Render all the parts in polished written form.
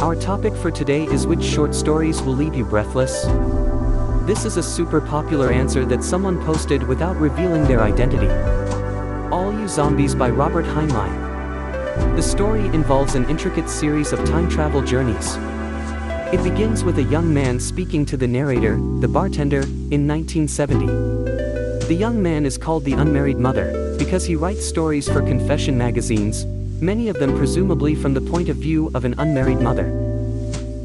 Our topic for today is which short stories will leave you breathless? This is a super popular answer that someone posted without revealing their identity. All You Zombies by Robert Heinlein. The story involves an intricate series of time travel journeys. It begins with a young man speaking to the narrator, the bartender, in 1970. The young man is called the unmarried mother, because he writes stories for confession magazines, many of them presumably from the point of view of an unmarried mother.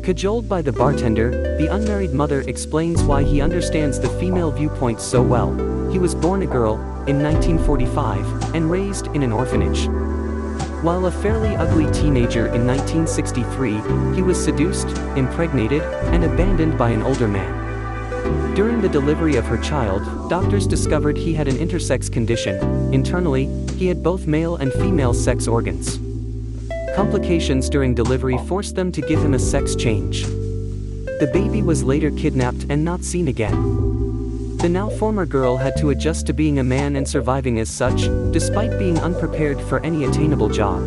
Cajoled by the bartender, the unmarried mother explains why he understands the female viewpoint so well. He was born a girl, in 1945, and raised in an orphanage. While a fairly ugly teenager in 1963, he was seduced, impregnated, and abandoned by an older man. During the delivery of her child, doctors discovered he had an intersex condition. Internally, he had both male and female sex organs. Complications during delivery forced them to give him a sex change. The baby was later kidnapped and not seen again. The now former girl had to adjust to being a man and surviving as such, despite being unprepared for any attainable job.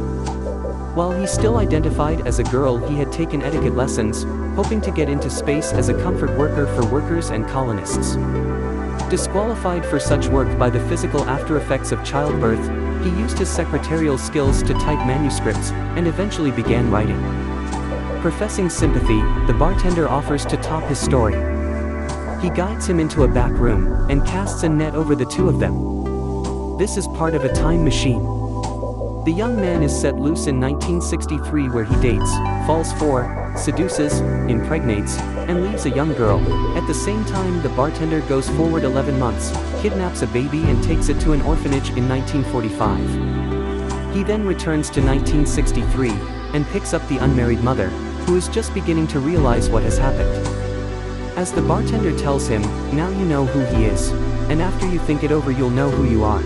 While he still identified as a girl, he had taken etiquette lessons, hoping to get into space as a comfort worker for workers and colonists. Disqualified for such work by the physical aftereffects of childbirth, he used his secretarial skills to type manuscripts, and eventually began writing. Professing sympathy, the bartender offers to top his story. He guides him into a back room, and casts a net over the two of them. This is part of a time machine. The young man is set loose in 1963, where he dates, falls for, seduces, impregnates, and leaves a young girl. At the same time, the bartender goes forward 11 months, kidnaps a baby and takes it to an orphanage in 1945. He then returns to 1963, and picks up the unmarried mother, who is just beginning to realize what has happened. As the bartender tells him, "Now you know who he is, and after you think it over you'll know who you are.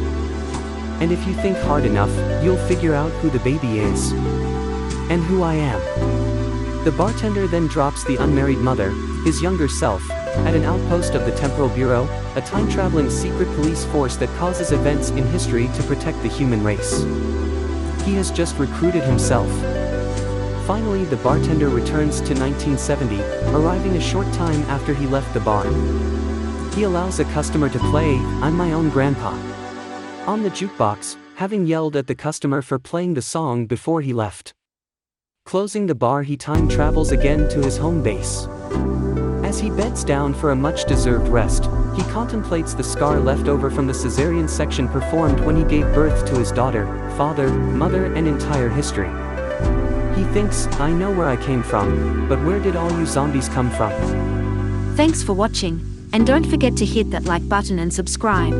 And if you think hard enough, you'll figure out who the baby is. And who I am." The bartender then drops the unmarried mother, his younger self, at an outpost of the Temporal Bureau, a time-traveling secret police force that causes events in history to protect the human race. He has just recruited himself. Finally, the bartender returns to 1970, arriving a short time after he left the bar. He allows a customer to play "I'm My Own Grandpa" on the jukebox, having yelled at the customer for playing the song before he left. Closing the bar, he time travels again to his home base. As he beds down for a much-deserved rest, he contemplates the scar left over from the cesarean section performed when he gave birth to his daughter, father, mother, and entire history. He thinks, "I know where I came from, but where did all you zombies come from?" Thanks for watching, and don't forget to hit that like button and subscribe.